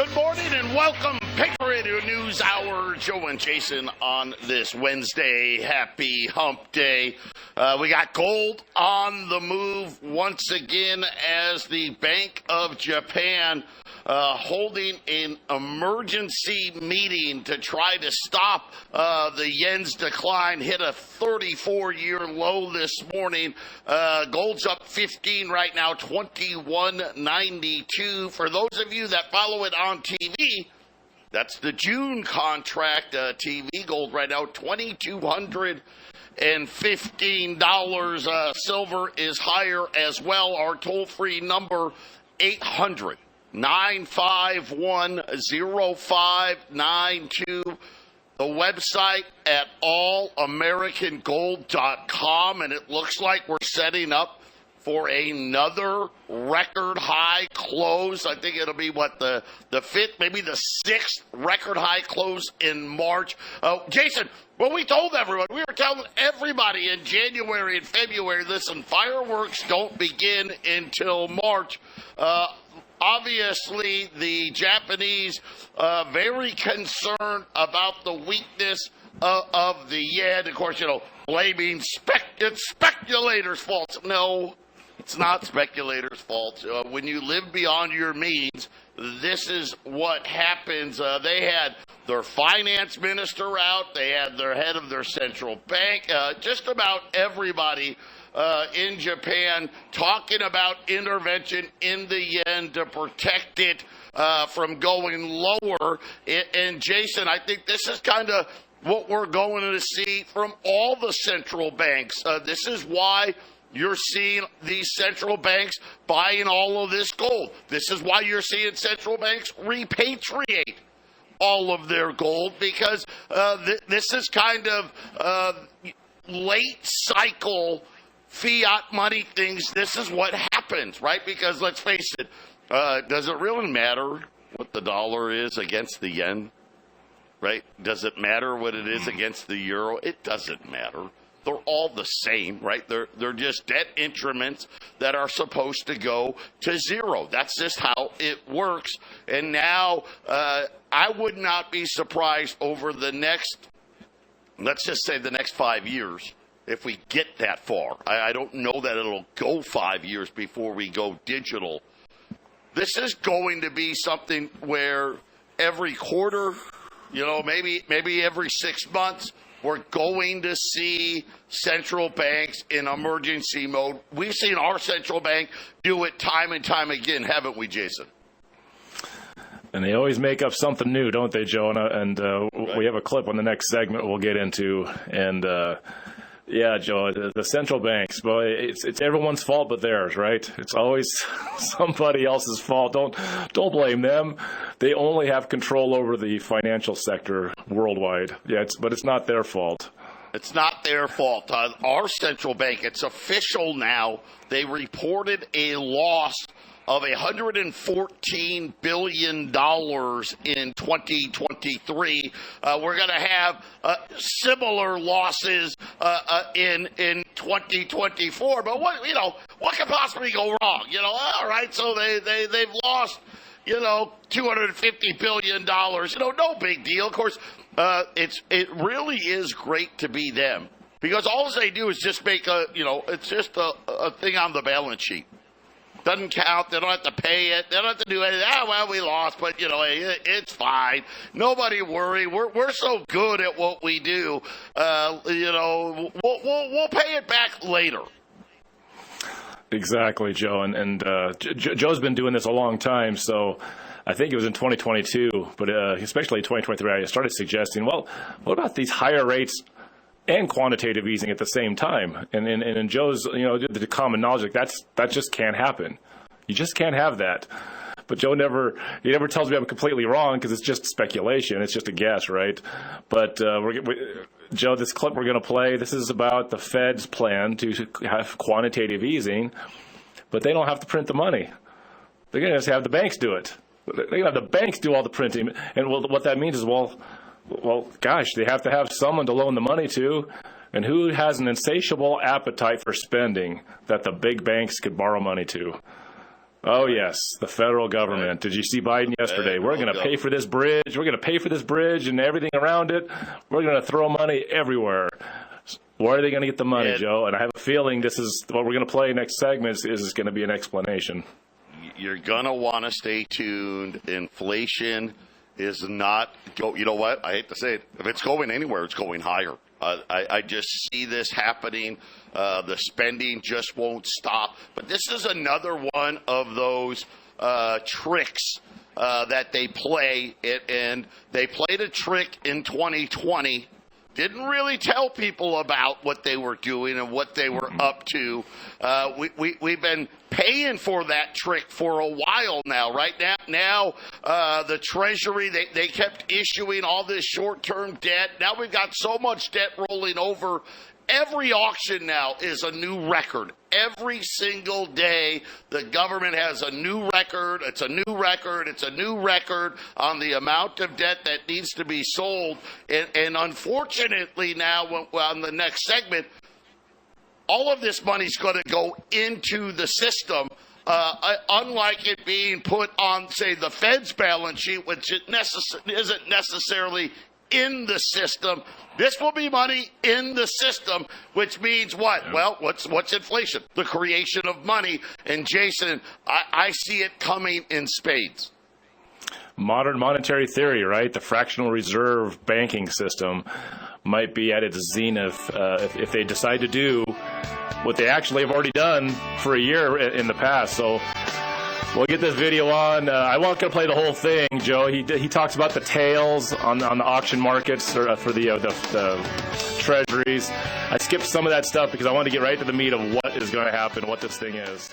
Good morning and welcome. Patriot Radio News Hour. Joe and Jason on this Wednesday. Happy hump day. We got gold on the move once again as the Bank of Japan holding an emergency meeting to try to stop the yen's decline. Hit a 34-year low this morning. Gold's up 15 right now, 21.92. For those of you that follow it on TV, that's the June contract. TV gold right now, $2,215. Silver is higher as well. Our toll-free number, 800-951-0592. The website at allamericangold.com, and it looks like we're setting up for another record high close. I think it'll be the fifth, maybe the sixth record high close in March. Jason, well, we told everyone, we were telling everybody in January and February, listen, fireworks don't begin until March. Obviously, the Japanese very concerned about the weakness of the yen. Of course, blaming it's speculators' fault. No, it's not speculators' fault. When you live beyond your means, this is what happens. They had their finance minister out. They had their head of their central bank. Just about everybody in Japan talking about intervention in the yen to protect it from going lower. And Jason, I think this is kind of what we're going to see from all the central banks. This is why you're seeing these central banks buying all of this gold. This is why you're seeing central banks repatriate all of their gold, because this is kind of late cycle fiat money things. This is what happens, right? Because let's face it, does it really matter what the dollar is against the yen, right? Does it matter what it is against the euro? It doesn't matter. They're all the same, right? They're just debt instruments that are supposed to go to zero. That's just how it works. And now I would not be surprised over the next, let's just say the next 5 years, if we get that far. I don't know that it'll go 5 years before we go digital. This is going to be something where every quarter, maybe every 6 months, we're going to see central banks in emergency mode. We've seen our central bank do it time and time again, haven't we, Jason? And they always make up something new, don't they, Jonah? And right. We have a clip on the next segment we'll get into. And yeah, Joe, the central banks, boy, it's everyone's fault but theirs, right? It's always somebody else's fault. Don't blame them. They only have control over the financial sector worldwide. Yeah, but it's not their fault. It's not their fault. Our central bank, it's official now. They reported a loss of $114 billion in 2023. We're going to have similar losses in 2024. But what could possibly go wrong? All right, so they've lost $250 billion. No big deal. Of course, it really is great to be them, because all they do is just make it's just a thing on the balance sheet. Doesn't count. They don't have to pay it. They don't have to do anything. We lost, but it's fine. Nobody worry. We're so good at what we do. We'll pay it back later. Exactly, Joe. And Joe's been doing this a long time, so I think it was in 2022, but especially 2023, I started suggesting, well, what about these higher rates and quantitative easing at the same time? And in Joe's, the common knowledge, that just can't happen. You just can't have that. But Joe never tells me I'm completely wrong, because it's just speculation. It's just a guess, right? But Joe, this clip we're going to play, this is about the Fed's plan to have quantitative easing, but they don't have to print the money. They're going to just have the banks do it. They're going to have the banks do all the printing. And what that means is, well, gosh, they have to have someone to loan the money to. And who has an insatiable appetite for spending that the big banks could borrow money to? Oh, yes, the federal government. Right. Did you see Biden yesterday? Federal We're going to pay for this bridge. We're going to pay for this bridge and everything around it. We're going to throw money everywhere. Where are they going to get the money, Joe? And I have a feeling this is what we're going to play next segment is going to be an explanation. You're going to want to stay tuned. Inflation is not go. You know what? I hate to say it. If it's going anywhere, it's going higher. I just see this happening. The spending just won't stop. But this is another one of those tricks that they play. And they played a trick in 2020. Didn't really tell people about what they were doing and what they were up to. We've been paying for that trick for a while now, right? Now the Treasury, they kept issuing all this short-term debt. Now we've got so much debt rolling over. Every auction now is a new record. Every single day, the government has a new record. It's a new record. It's a new record on the amount of debt that needs to be sold. And unfortunately now, on the next segment, all of this money's going to go into the system. Unlike it being put on, say, the Fed's balance sheet, which isn't necessarily in the system. This will be money in the system, which means what? Yeah. Well, what's inflation? The creation of money. And Jason, I see it coming in spades. Modern monetary theory, right? The fractional reserve banking system might be at its zenith if they decide to do what they actually have already done for a year in the past. So we'll get this video on. I won't gonna play the whole thing, Joe. He talks about the tails on the auction markets for the treasuries. I skipped some of that stuff because I wanted to get right to the meat of what is going to happen, what this thing is.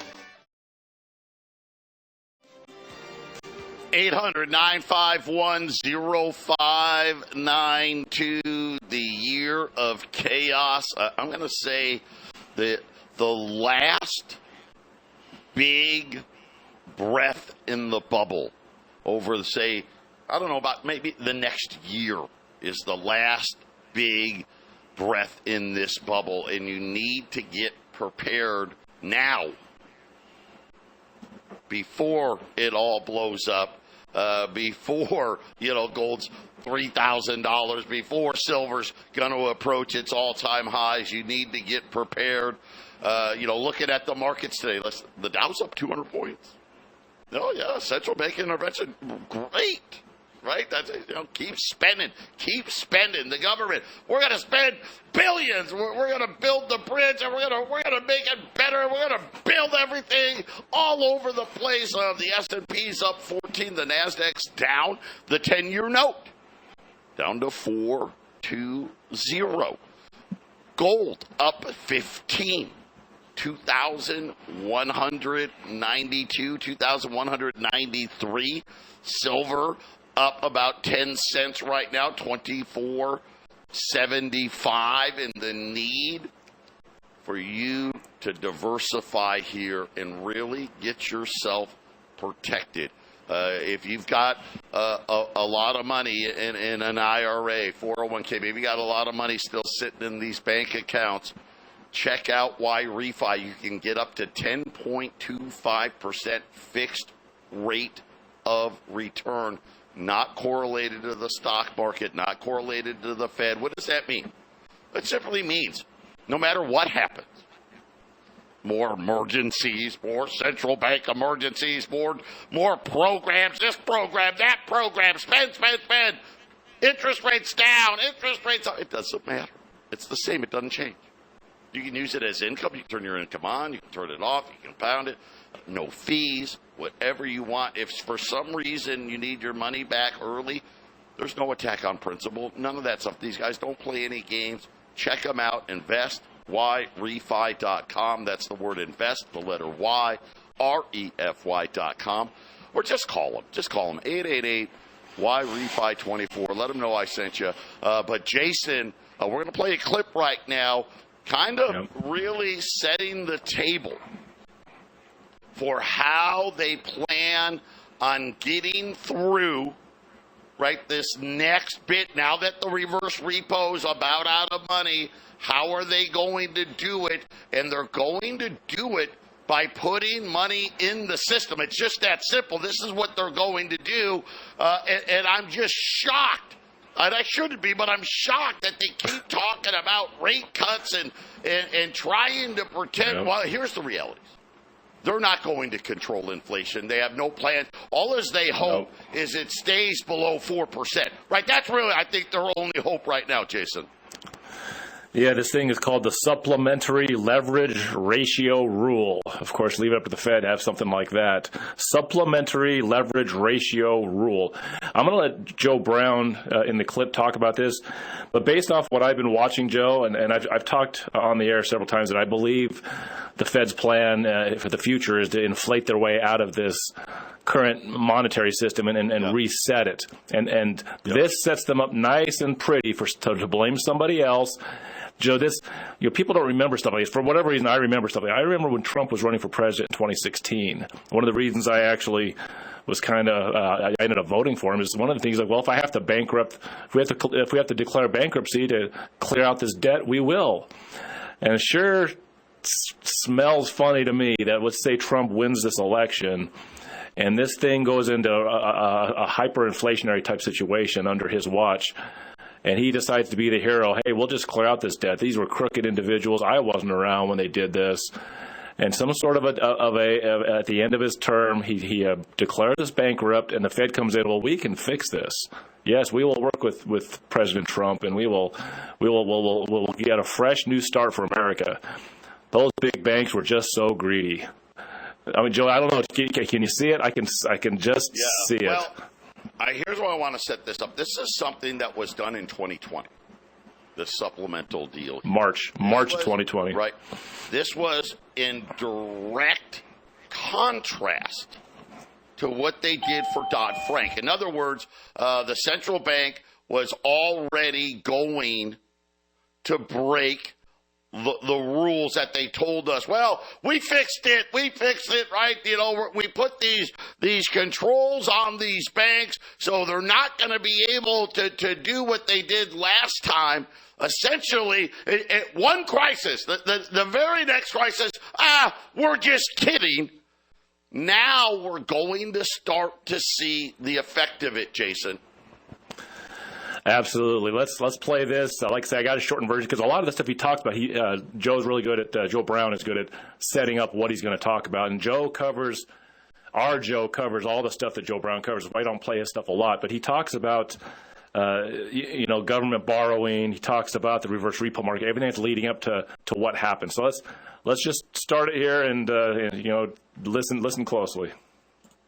800-951-0592, the year of chaos. I'm going to say the last big breath in the bubble over, say, I don't know, about maybe the next year is the last big breath in this bubble, and you need to get prepared now before it all blows up, before, gold's $3,000, before silver's going to approach its all-time highs. You need to get prepared. Looking at the markets today, the Dow's up 200 points. Oh, yeah, central bank intervention, great, right? That's, keep spending. The government, we're going to spend billions. We're going to build the bridge, and we're going to make it better. We're going to build everything all over the place. The S&P's up 14, the Nasdaq's down. The 10-year note down to 4.20. Gold up 15. 2,192, 2,193. Silver up about 10 cents right now, 24.75. And the need for you to diversify here and really get yourself protected. If you've got a lot of money in an IRA, 401k, maybe you got a lot of money still sitting in these bank accounts, check out why refi. You can get up to 10.25% fixed rate of return, not correlated to the stock market, not correlated to the Fed. What does that mean? It simply means no matter what happens, more emergencies, more central bank emergencies, more programs, this program, that program, spend. Interest rates down, interest rates up. It doesn't matter. It's the same. It doesn't change. You can use it as income. You can turn your income on. You can turn it off. You can pound it. No fees, whatever you want. If for some reason you need your money back early, there's no attack on principle. None of that stuff. These guys don't play any games. Check them out. InvestYRefi.com. That's the word invest, the letter Y, REFY.com. Or just call them. 888-YREFI24. Let them know I sent you. But Jason, we're going to play a clip right now, kind of really setting the table for how they plan on getting through, right, this next bit. Now that the reverse repo is about out of money, how are they going to do it? And they're going to do it by putting money in the system. It's just that simple. This is what they're going to do, and I'm just shocked. And I shouldn't be, but I'm shocked that they keep talking about rate cuts and trying to pretend. Yep. Well, here's the reality. They're not going to control inflation. They have no plan. All as they hope is it stays below 4%. Right? That's really, I think, their only hope right now, Jason. Yeah, this thing is called the supplementary leverage ratio rule. Of course, leave it up to the Fed to have something like that. Supplementary leverage ratio rule. I'm going to let Joe Brown in the clip talk about this. But based off what I've been watching, Joe, and I've talked on the air several times that I believe the Fed's plan for the future is to inflate their way out of this current monetary system and reset it. And this sets them up nice and pretty to blame somebody else. Joe, people don't remember stuff like this. For whatever reason, I remember stuff like this. I remember when Trump was running for president in 2016. One of the reasons I actually was I ended up voting for him is one of the things like, well, if I have to bankrupt, if we have to declare bankruptcy to clear out this debt, we will. And it sure smells funny to me that, let's say Trump wins this election, and this thing goes into a hyperinflationary type situation under his watch, and he decides to be the hero. Hey, we'll just clear out this debt. These were crooked individuals. I wasn't around when they did this. And some sort of at the end of his term, he declared us bankrupt, and the Fed comes in. Well, we can fix this. Yes, we will work with President Trump, and we'll get a fresh new start for America. Those big banks were just so greedy. I mean, Joe, I don't know. Can you see it? I can just see it. Well, here's why I want to set this up. This is something that was done in 2020, the supplemental deal. March 2020. Right. This was in direct contrast to what they did for Dodd-Frank. In other words, the central bank was already going to break the rules that they told us. Well, we fixed it, right? You know, we put these controls on these banks so they're not going to be able to do what they did last time. Essentially, at one crisis, the very next crisis, we're just kidding. Now we're going to start to see the effect of it, Jason. Absolutely. Let's play this. Like I say, I got a shortened version because a lot of the stuff he talks about, Joe's really good at. Joe Brown is good at setting up what he's going to talk about, and Joe covers all the stuff that Joe Brown covers. I don't play his stuff a lot, but he talks about government borrowing. He talks about the reverse repo market. Everything that's leading up to what happened. So let's just start it here and listen closely.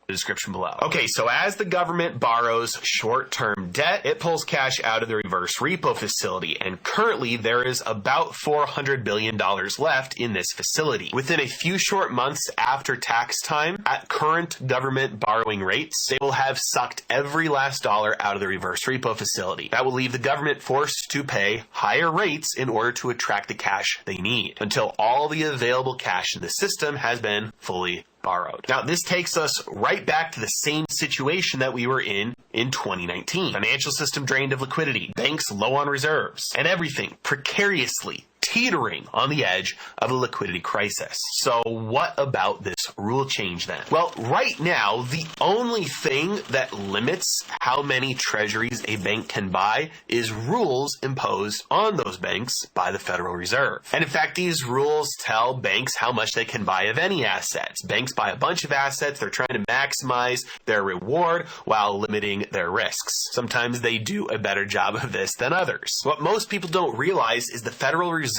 The description below. Okay, so as the government borrows short-term debt, it pulls cash out of the reverse repo facility, and currently there is about $400 billion left in this facility. Within a few short months after tax time, at current government borrowing rates, they will have sucked every last dollar out of the reverse repo facility. That will leave the government forced to pay higher rates in order to attract the cash they need, until all the available cash in the system has been fully borrowed. Now, this takes us right back to the same situation that we were in 2019. Financial system drained of liquidity, banks low on reserves, and everything precariously teetering on the edge of a liquidity crisis. So what about this rule change then? Well, right now, the only thing that limits how many treasuries a bank can buy is rules imposed on those banks by the Federal Reserve. And in fact, these rules tell banks how much they can buy of any assets. Banks buy a bunch of assets. They're trying to maximize their reward while limiting their risks. Sometimes they do a better job of this than others. What most people don't realize is the Federal Reserve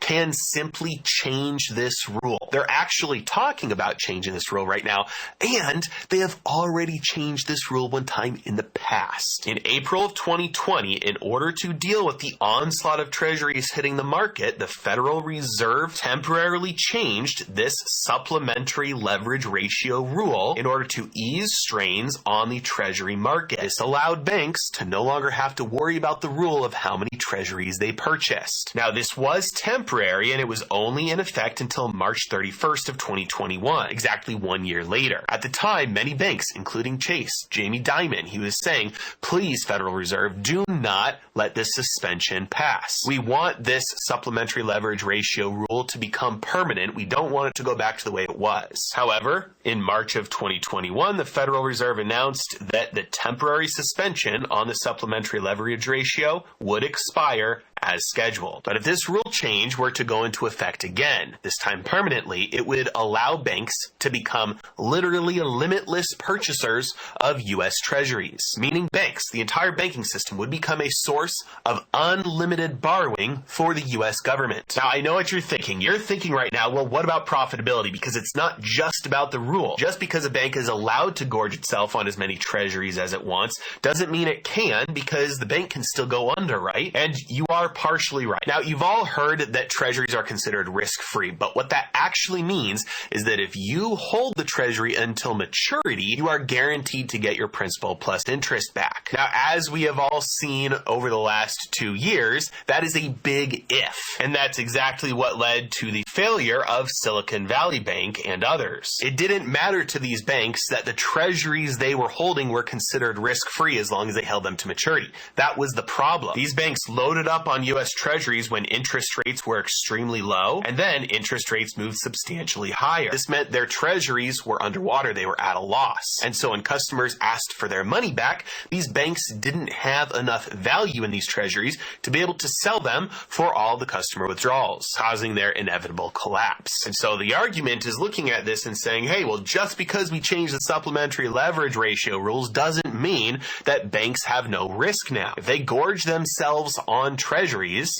can simply change this rule. They're actually talking about changing this rule right now, and they have already changed this rule one time in the past. In April of 2020, in order to deal with the onslaught of treasuries hitting the market, the Federal Reserve temporarily changed this supplementary leverage ratio rule in order to ease strains on the treasury market. This allowed banks to no longer have to worry about the rule of how many treasuries they purchased. Now, this was was temporary, and it was only in effect until March 31st of 2021, exactly 1 year later. At the time, many banks, including Chase, Jamie Dimon, he was saying, please, Federal Reserve, do not let this suspension pass. We want this supplementary leverage ratio rule to become permanent. We don't want it to go back to the way it was. However, in March of 2021, the Federal Reserve announced that the temporary suspension on the supplementary leverage ratio would expire as scheduled. But if this rule change were to go into effect again, this time permanently, it would allow banks to become literally limitless purchasers of U.S. Treasuries, meaning banks, the entire banking system, would become a source of unlimited borrowing for the U.S. government. Now, I know what you're thinking. You're thinking right now, well, what about profitability? Because it's not just about the rule. Just because a bank is allowed to gorge itself on as many treasuries as it wants doesn't mean it can, because the bank can still go under, right? And you are partially right. Now, you've all heard that treasuries are considered risk-free, but what that actually means is that if you hold the treasury until maturity, you are guaranteed to get your principal plus interest back. Now, as we have all seen over the last 2 years, that is a big if, and that's exactly what led to the failure of Silicon Valley Bank and others. It didn't matter to these banks that the treasuries they were holding were considered risk-free as long as they held them to maturity. That was the problem. These banks loaded up on U.S. Treasuries when interest rates were extremely low, and then interest rates moved substantially higher. This meant their treasuries were underwater. They were at a loss. And so when customers asked for their money back, these banks didn't have enough value in these treasuries to be able to sell them for all the customer withdrawals, causing their inevitable collapse. And so the argument is looking at this and saying, hey, well, just because we changed the supplementary leverage ratio rules doesn't mean that banks have no risk now. If they gorge themselves on treasuries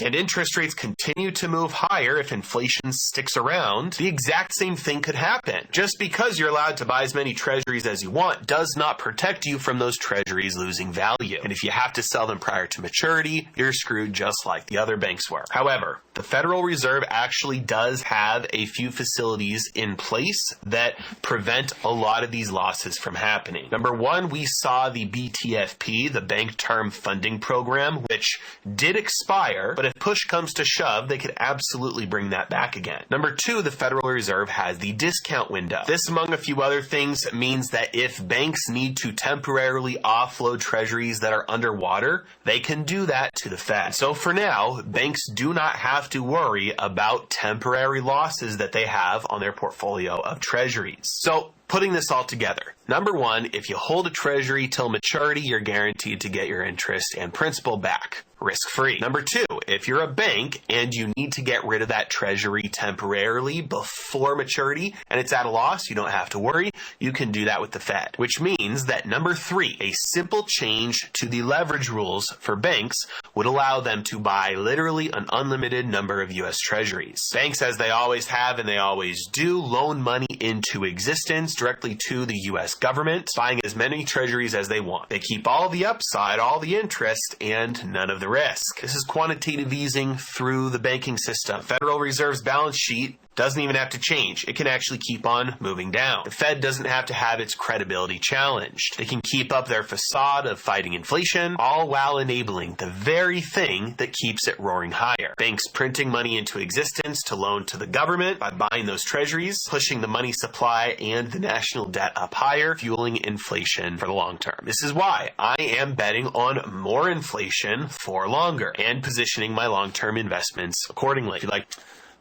and interest rates continue to move higher if inflation sticks around, the exact same thing could happen. Just because you're allowed to buy as many treasuries as you want does not protect you from those treasuries losing value. And if you have to sell them prior to maturity, you're screwed just like the other banks were. However, the Federal Reserve actually does have a few facilities in place that prevent a lot of these losses from happening. Number one, we saw the BTFP, the Bank Term Funding Program, which did expire, but if push comes to shove, they could absolutely bring that back again. Number two, the Federal Reserve has the discount window. This, among a few other things, means that if banks need to temporarily offload treasuries that are underwater, they can do that to the Fed. So for now, banks do not have to worry about temporary losses that they have on their portfolio of treasuries. So putting this all together, number one, if you hold a treasury till maturity, you're guaranteed to get your interest and principal back, risk-free. Number two, if you're a bank and you need to get rid of that treasury temporarily before maturity and it's at a loss, you don't have to worry. You can do that with the Fed, which means that number three, a simple change to the leverage rules for banks would allow them to buy literally an unlimited number of U.S. treasuries. Banks, as they always have and they always do, loan money into existence directly to the U.S. government, buying as many treasuries as they want. They keep all the upside, all the interest, and none of the risk. This is quantitative easing through the banking system. Federal Reserve's balance sheet doesn't even have to change. It can actually keep on moving down. The Fed doesn't have to have its credibility challenged. They can keep up their facade of fighting inflation, all while enabling the very thing that keeps it roaring higher. Banks printing money into existence to loan to the government by buying those treasuries, pushing the money supply and the national debt up higher, fueling inflation for the long term. This is why I am betting on more inflation for longer and positioning my long-term investments accordingly. If you like.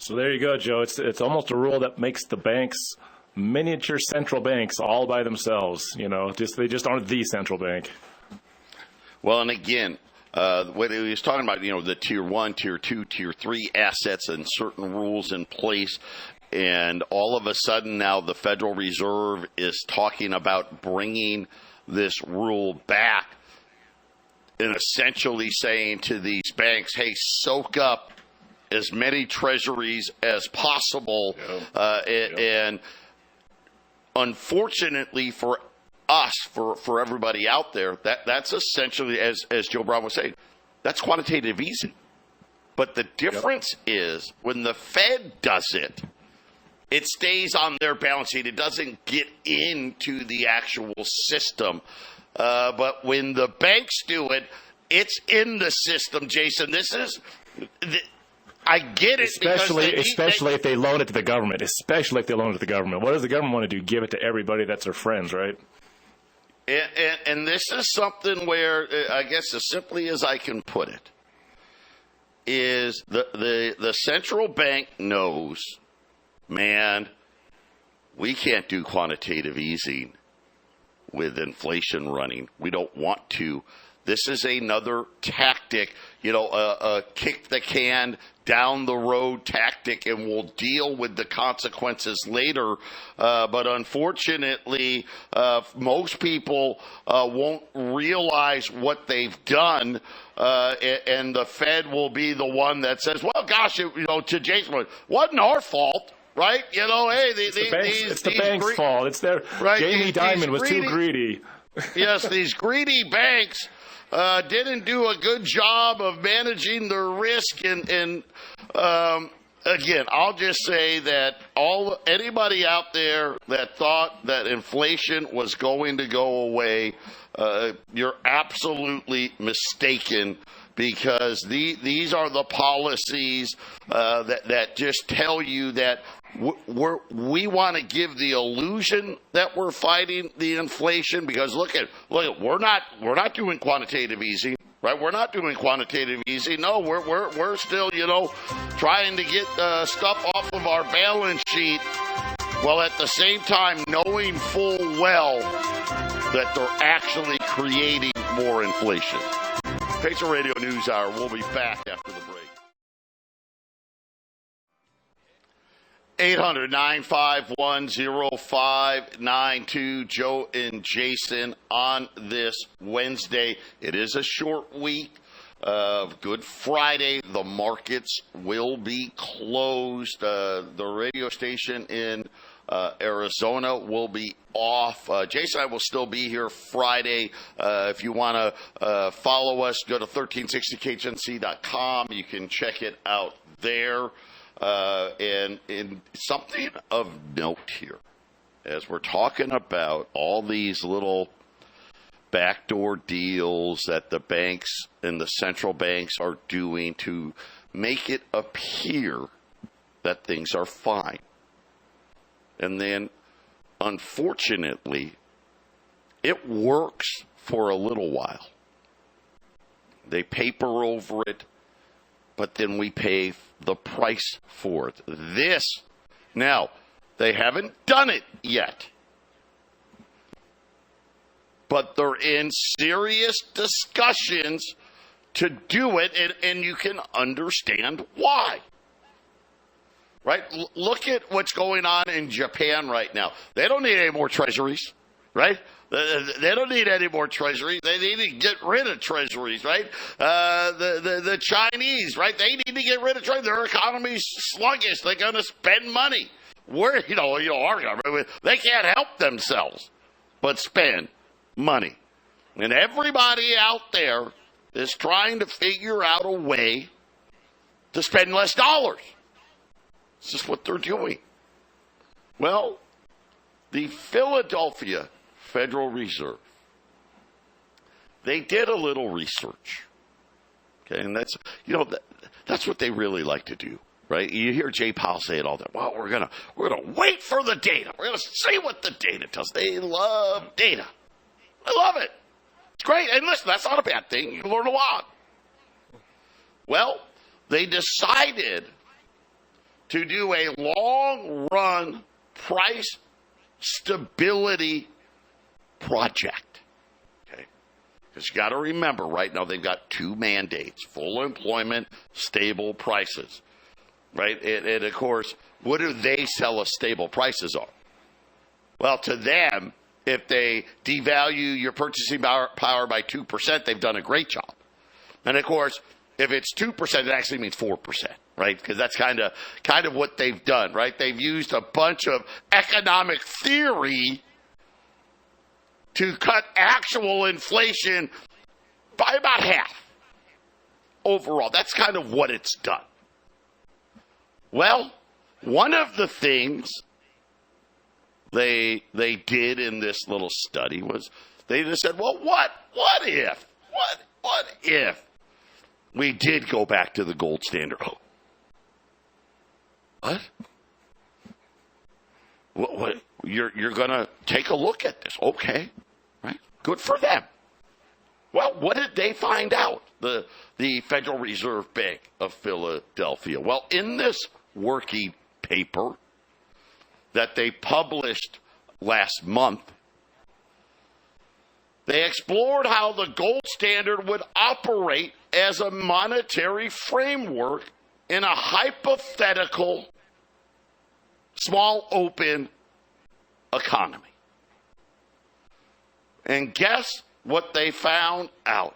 So there you go, Joe. It's almost a rule that makes the banks miniature central banks all by themselves. You know, they just aren't the central bank. Well, and again, what he was talking about, you know, the tier 1, tier 2, tier 3 assets and certain rules in place. And all of a sudden now the Federal Reserve is talking about bringing this rule back and essentially saying to these banks, hey, soak up as many treasuries as possible. And unfortunately for us, for everybody out there, that's essentially, as Joe Brown was saying, that's quantitative easing. But the difference is when the Fed does it, it stays on their balance sheet. It doesn't get into the actual system. But when the banks do it, it's in the system, Jason. This is... I get it. Especially if they loan it to the government. Especially if they loan it to the government. What does the government want to do? Give it to everybody that's their friends, right? And this is something where, I guess as simply as I can put it, is the central bank knows, man, we can't do quantitative easing with inflation running. We don't want to. This is another tactic, a kick the can down the road tactic, and we'll deal with the consequences later. But unfortunately, most people won't realize what they've done, and the Fed will be the one that says, well, gosh, to Jason, wasn't our fault. Right? Hey, it's the bank's fault. It's their right, Jamie Dimon was too greedy. Yes, these greedy banks didn't do a good job of managing their risk. And again, I'll just say that anybody out there that thought that inflation was going to go away, you're absolutely mistaken. Because these are the policies that just tell you that we want to give the illusion that we're fighting the inflation. Because look, we're not doing quantitative easing, right? We're not doing quantitative easing. No, we're still trying to get stuff off of our balance sheet, while at the same time knowing full well that they're actually creating more inflation. Patriot Radio News Hour. We'll be back after the break. 800-951-0592. Joe and Jason on this Wednesday. It is a short week of Good Friday. The markets will be closed. The radio station in Arizona will be off. Jason and I will still be here Friday. If you want to follow us, go to 1360khnc.com. You can check it out there. And something of note here, as we're talking about all these little backdoor deals that the banks and the central banks are doing to make it appear that things are fine. And then, unfortunately, it works for a little while. They paper over it, but then we pay the price for it. Now, they haven't done it yet, but they're in serious discussions to do it, and you can understand why. Right? Look at what's going on in Japan right now. They don't need any more treasuries, right? They don't need any more treasuries. They need to get rid of treasuries, right? The Chinese, right? They need to get rid of treasuries. Their economy's sluggish. They're going to spend money. Our government, they can't help themselves but spend money. And everybody out there is trying to figure out a way to spend less dollars. This is what they're doing. Well, the Philadelphia Federal Reserve, they did a little research. Okay, and that's what they really like to do, right? You hear Jay Powell say it all the time. Well, we're gonna wait for the data. We're gonna see what the data tells. They love data. I love it. It's great. And listen, that's not a bad thing. You can learn a lot. Well, they decided to do a long-run price stability project. Okay? Because you got to remember, right now they've got two mandates: full employment, stable prices. Right? And of course, what do they sell us stable prices on? Well, to them, if they devalue your purchasing power by 2%, they've done a great job. And of course, if it's 2%, it actually means 4%, right? Because that's kind of what they've done, right? They've used a bunch of economic theory to cut actual inflation by about half overall. That's kind of what it's done. Well, one of the things they did in this little study was they just said, well, what if we did go back to the gold standard? What? What? You're going to take a look at this. Okay. Right? Good for them. Well, what did they find out? The Federal Reserve Bank of Philadelphia. Well, in this working paper that they published last month, they explored how the gold standard would operate as a monetary framework in a hypothetical small open economy. And guess what they found out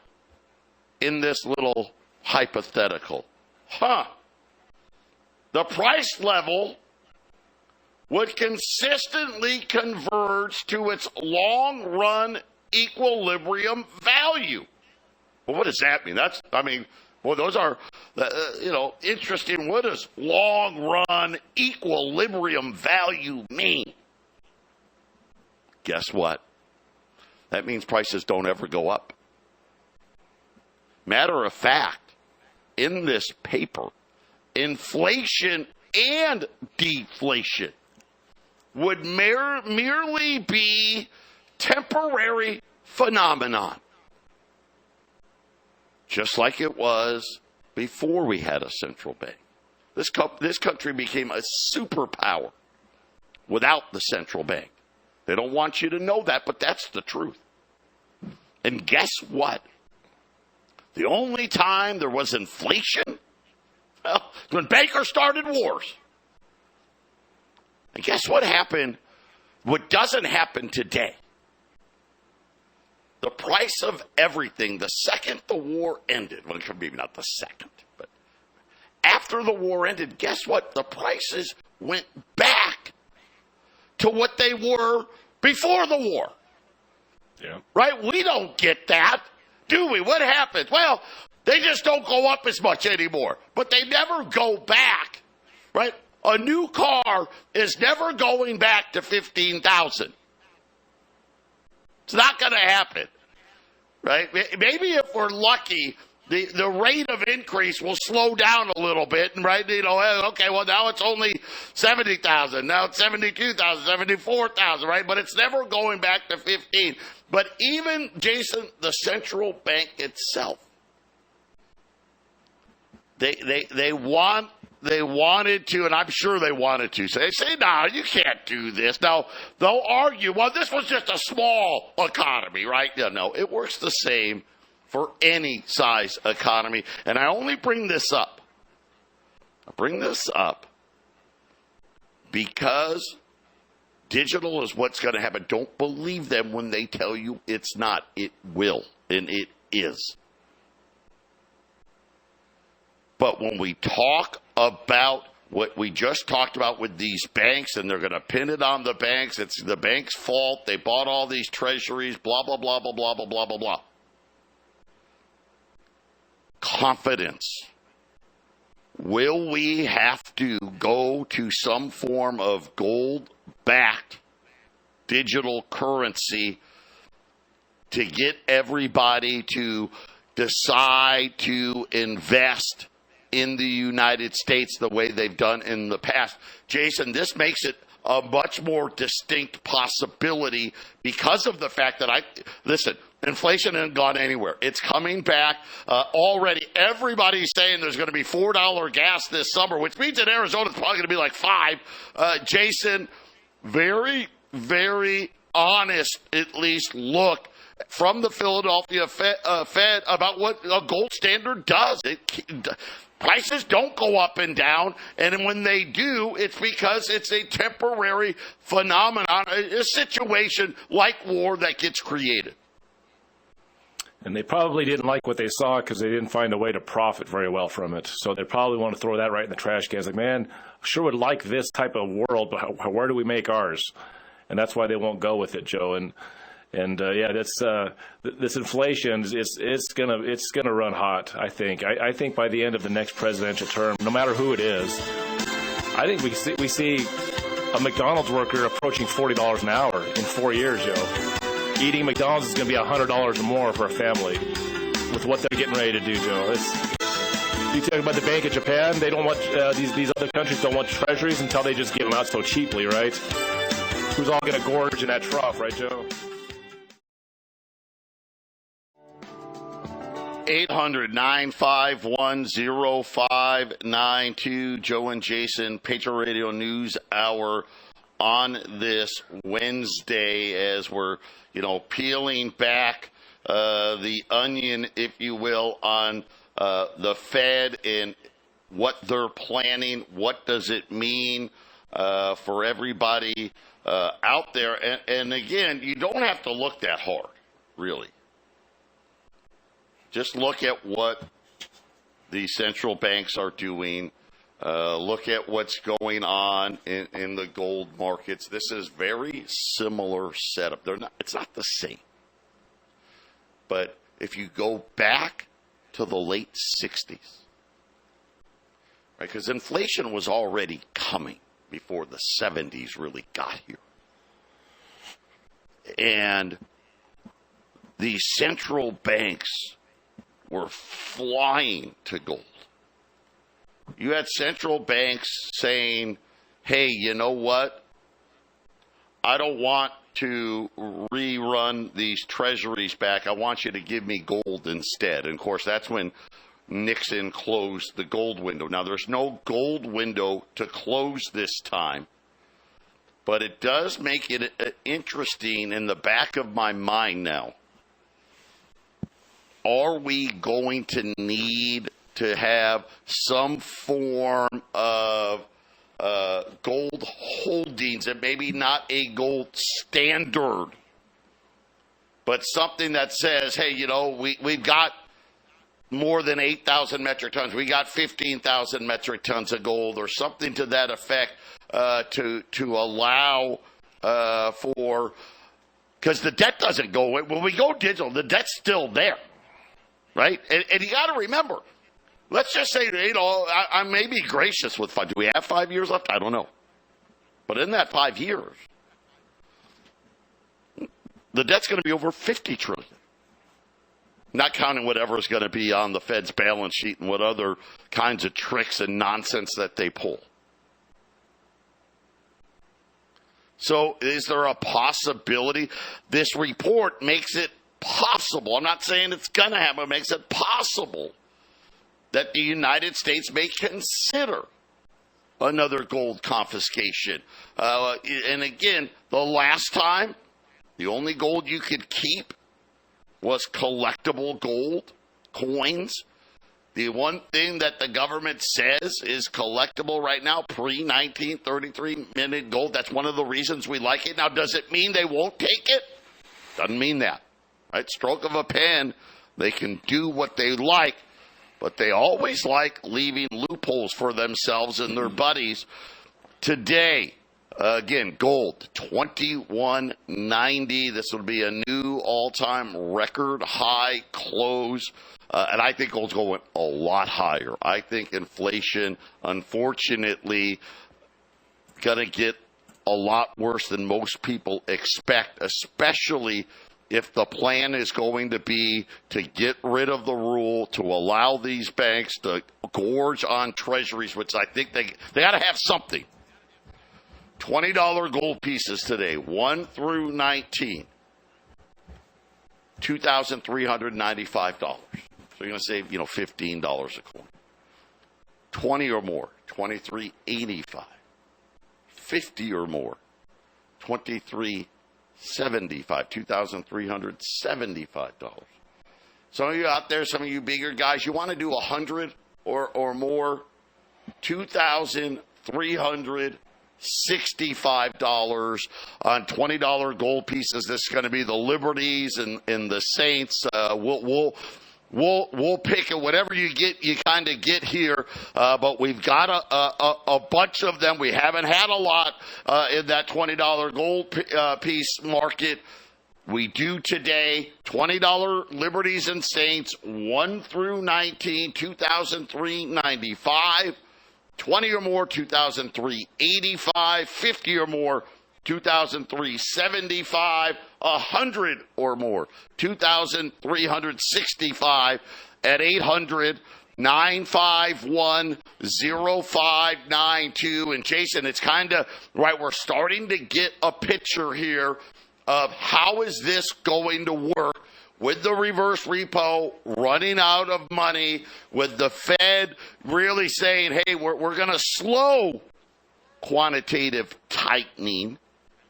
in this little hypothetical? The price level would consistently converge to its long-run equilibrium value. Well, what does that mean? Those are, interesting. What does long-run equilibrium value mean? Guess what? That means prices don't ever go up. Matter of fact, in this paper, inflation and deflation would merely be temporary phenomenon, just like it was before we had a central bank. This country became a superpower without the central bank. They don't want you to know that, but that's the truth. And guess what? The only time there was inflation, well, when bankers started wars. And guess what happened? What doesn't happen today? The price of everything, the second the war ended, well, maybe not the second, but after the war ended, guess what? The prices went back to what they were before the war. Yeah. Right? We don't get that, do we? What happens? Well, they just don't go up as much anymore, but they never go back, right? A new car is never going back to $15,000. It's not going to happen, right? Maybe if we're lucky, the rate of increase will slow down a little bit, and right, okay, well, now it's only 70,000, now it's 72,000, 74,000, right? But it's never going back to 15. But even, Jason, the central bank itself, they wanted to, and I'm sure they wanted to, say, no, you can't do this. Now, they'll argue, well, this was just a small economy, right? Yeah, no, it works the same for any size economy. And I only bring this up. I bring this up because digital is what's going to happen. Don't believe them when they tell you it's not. It will, and it is. But when we talk about what we just talked about with these banks, and they're going to pin it on the banks, it's the bank's fault, they bought all these treasuries, blah, blah, blah, blah, blah, blah, blah, blah, blah. Confidence. Will we have to go to some form of gold-backed digital currency to get everybody to decide to invest in the United States the way they've done in the past? Jason, this makes it a much more distinct possibility because of the fact that inflation hasn't gone anywhere. It's coming back already. Everybody's saying there's going to be $4 gas this summer, which means in Arizona it's probably going to be like $5. Jason, very, very honest, at least, look from the Philadelphia Fed about what a gold standard does. Prices don't go up and down, and when they do, it's because it's a temporary phenomenon, a situation like war that gets created. And they probably didn't like what they saw because they didn't find a way to profit very well from it. So they probably want to throw that right in the trash can. It's like, man, I sure would like this type of world, but where do we make ours? And that's why they won't go with it, Joe. And this inflation it's gonna run hot. I think. I think by the end of the next presidential term, no matter who it is, I think we see a McDonald's worker approaching $40 an hour in 4 years, Joe. Eating McDonald's is going to be $100 or more for a family with what they're getting ready to do, Joe. You talk about the Bank of Japan. They don't want these other countries don't want treasuries until they just give them out so cheaply, right? Who's all going to gorge in that trough, right, Joe? 800-951-0592. Joe and Jason, Patriot Radio News Hour on this Wednesday as we're, peeling back the onion, if you will, on the Fed and what they're planning. What does it mean for everybody out there? And again, you don't have to look that hard, really. Just look at what the central banks are doing. Look at what's going on in the gold markets. This is very similar setup. It's not the same. But if you go back to the late 60s, right, because inflation was already coming before the 70s really got here. And the central banks were flying to gold. You had central banks saying, hey, you know what? I don't want to rerun these treasuries back. I want you to give me gold instead. And, of course, that's when Nixon closed the gold window. Now, there's no gold window to close this time, but it does make it interesting in the back of my mind now. Are we going to need to have some form of gold holdings, and maybe not a gold standard, but something that says, hey, we've got more than 8,000 metric tons. We got 15,000 metric tons of gold, or something to that effect, to allow for, because the debt doesn't go away. When we go digital, the debt's still there. Right? And you got to remember, let's just say, I may be gracious with 5. Do we have 5 years left? I don't know. But in that 5 years, the debt's going to be over $50 trillion. Not counting whatever is going to be on the Fed's balance sheet and what other kinds of tricks and nonsense that they pull. So is there a possibility? This report makes it possible. I'm not saying it's going to happen. It makes it possible that the United States may consider another gold confiscation. And again, the last time, the only gold you could keep was collectible gold coins. The one thing that the government says is collectible right now, pre-1933 minted gold. That's one of the reasons we like it. Now, does it mean they won't take it? Doesn't mean that. Right? Stroke of a pen, they can do what they like, but they always like leaving loopholes for themselves and their buddies. Today, again, gold, $21.90. This will be a new all-time record high close. And I think gold's going a lot higher. I think inflation, unfortunately, going to get a lot worse than most people expect, especially if the plan is going to be to get rid of the rule to allow these banks to gorge on treasuries, which I think they got to have something. $20 gold pieces today, 1 through 19, $2,395. So you're going to save, $15 a coin. 20 or more, $23.85. 50 or more, $23.75, $2,375. Some of you out there, some of you bigger guys, you want to do 100 or more, $2,365 on $20 gold pieces. This is going to be the Liberties and the Saints. We'll pick it. Whatever you get, you kind of get here. But we've got a bunch of them. We haven't had a lot in that $20 gold piece market. We do today. $20 Liberties and Saints, 1 through 19, $2,395. 20 or more, $2,385. 50 or more, $2,375. 100 or more, $2,365 at 800-951-0592. And Jason, it's kind of right. We're starting to get a picture here of how is this going to work with the reverse repo running out of money, with the Fed really saying, hey, we're going to slow quantitative tightening.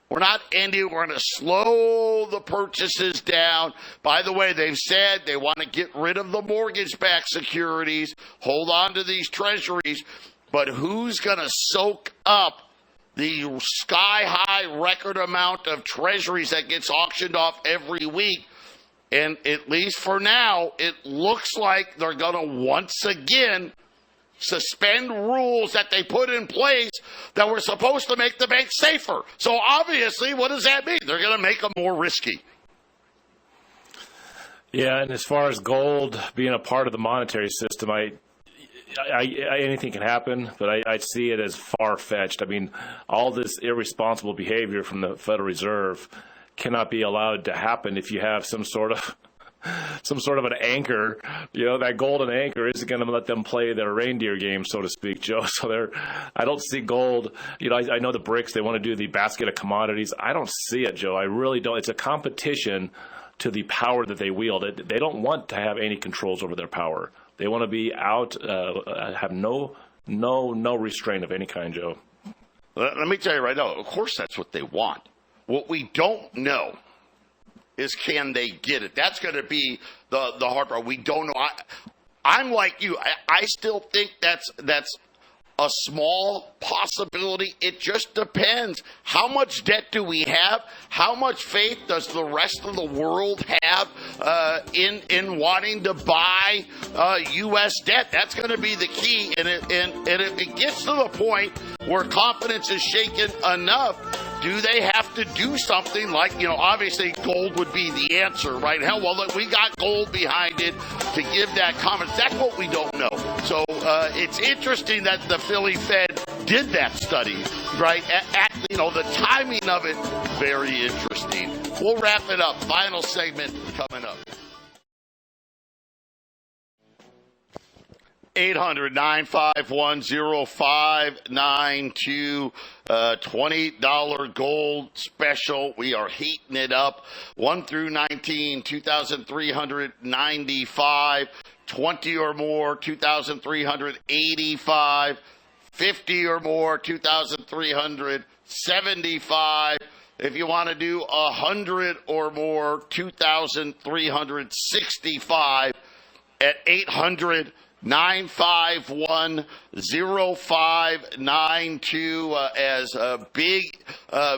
We're not ending. We're going to slow the purchases down. By the way, they've said they want to get rid of the mortgage-backed securities, hold on to these treasuries. But who's going to soak up the sky-high record amount of treasuries that gets auctioned off every week? And at least for now, it looks like they're going to once again suspend rules that they put in place that were supposed to make the bank safer. So obviously, what does that mean? They're going to make them more risky. Yeah, and as far as gold being a part of the monetary system, anything can happen, but I see it as far-fetched. I mean, all this irresponsible behavior from the Federal Reserve cannot be allowed to happen if you have some sort of an anchor. You know, that golden anchor isn't going to let them play their reindeer game, so to speak, Joe. So I don't see gold. You know, I know the BRICS, they want to do the basket of commodities. I don't see it, Joe. I really don't. It's a competition to the power that they wield. They don't want to have any controls over their power. They want to be out, have no restraint of any kind, Joe. Let me tell you right now, of course that's what they want. What we don't know is can they get it? That's going to be the hard part. We don't know. I'm like you. I still think that's a small possibility. It just depends. How much debt do we have? How much faith does the rest of the world have in wanting to buy U.S. debt? That's going to be the key. And if it gets to the point where confidence is shaken enough, do they have to do something like, obviously gold would be the answer, right? Hell, well, look, we got gold behind it to give that confidence. That's what we don't know. So it's interesting that the Philly Fed did that study, right? The timing of it, very interesting. We'll wrap it up. Final segment coming up. 800-951-0592, $20 gold special. We are heating it up. 1 through 19, 2,395. 20 or more, 2,385. 50 or more, 2,375. If you want to do 100 or more, 2,365 at 800-951-0592 as a big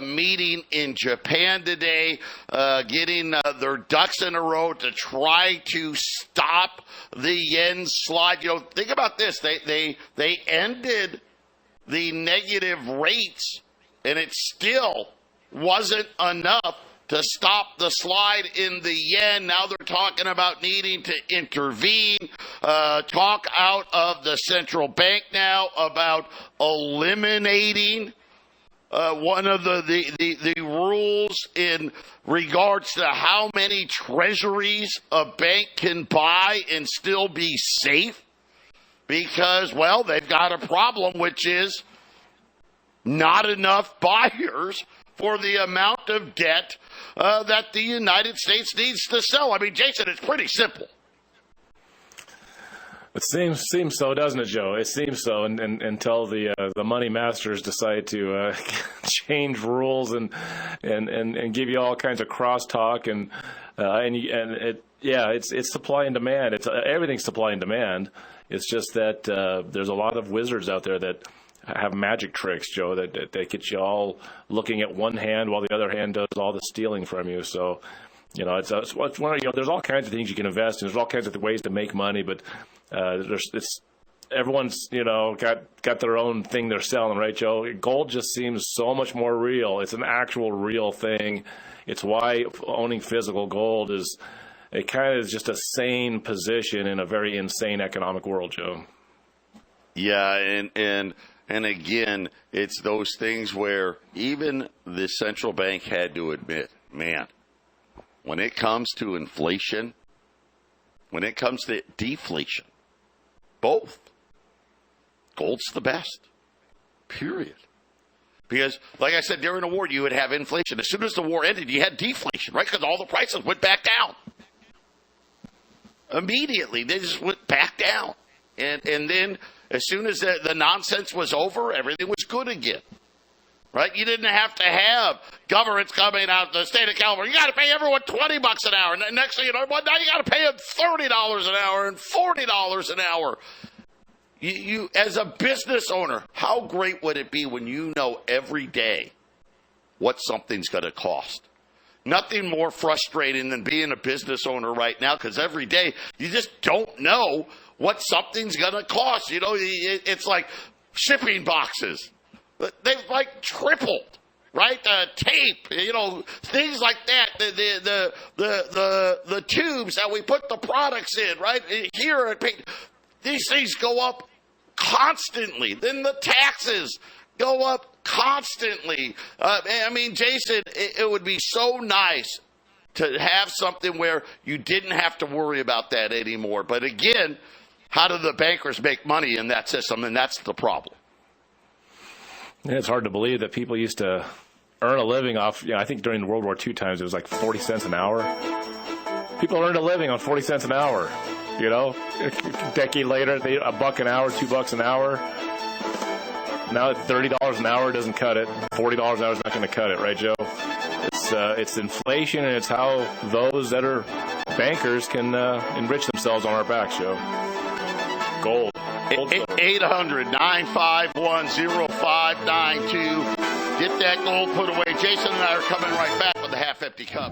meeting in Japan today, getting their ducks in a row to try to stop the yen slide. Think about this. They ended the negative rates, and it still wasn't enough to stop the slide in the yen. Now they're talking about needing to intervene, talk out of the central bank now about eliminating one of the rules in regards to how many treasuries a bank can buy and still be safe. Because, well, they've got a problem, which is not enough buyers for the amount of debt that the United States needs to sell. I mean, Jason, it's pretty simple. It seems so, doesn't it, Joe? It seems so, and until the money masters decide to change rules and give you all kinds of crosstalk it's supply and demand. It's everything's supply and demand. It's just that there's a lot of wizards out there that have magic tricks, Joe, that get you all looking at one hand while the other hand does all the stealing from you. So, it's one of, there's all kinds of things you can invest in. There's all kinds of ways to make money, but everyone's got their own thing they're selling, right, Joe? Gold just seems so much more real. It's an actual real thing. It's why owning physical gold is just a sane position in a very insane economic world, Joe. Yeah, and again, it's those things where even the central bank had to admit, man, when it comes to inflation, when it comes to deflation, both. Gold's the best. Period. Because, like I said, during the war, you would have inflation. As soon as the war ended, you had deflation, right? Because all the prices went back down. Immediately, they just went back down. And then, as soon as the nonsense was over, everything was good again. Right? You didn't have to have governments coming out the state of California. You got to pay everyone $20 an hour. And next thing you know, now you got to pay them $30 an hour and $40 an hour. You, as a business owner, how great would it be when you know every day what something's going to cost? Nothing more frustrating than being a business owner right now, because every day you just don't know what something's going to cost. You know, it's like shipping boxes. They've like tripled, right? Tape, you know, things like that. The tubes that we put the products in, right? Here, these things go up constantly. Then the taxes go up constantly. I mean, Jason, it would be so nice to have something where you didn't have to worry about that anymore. But again, how do the bankers make money in that system? And that's the problem. Yeah, it's hard to believe that people used to earn a living off, I think during World War II times, it was like 40 cents an hour. People earned a living on 40 cents an hour, you know. A decade later, $1 an hour, $2 an hour. Now $30 an hour doesn't cut it. $40 an hour is not going to cut it, right, Joe? It's inflation, and it's how those that are bankers can enrich themselves on our backs, Joe. Gold. 800-951-0592. Get that gold put away. Jason and I are coming right back with the half-empty cup.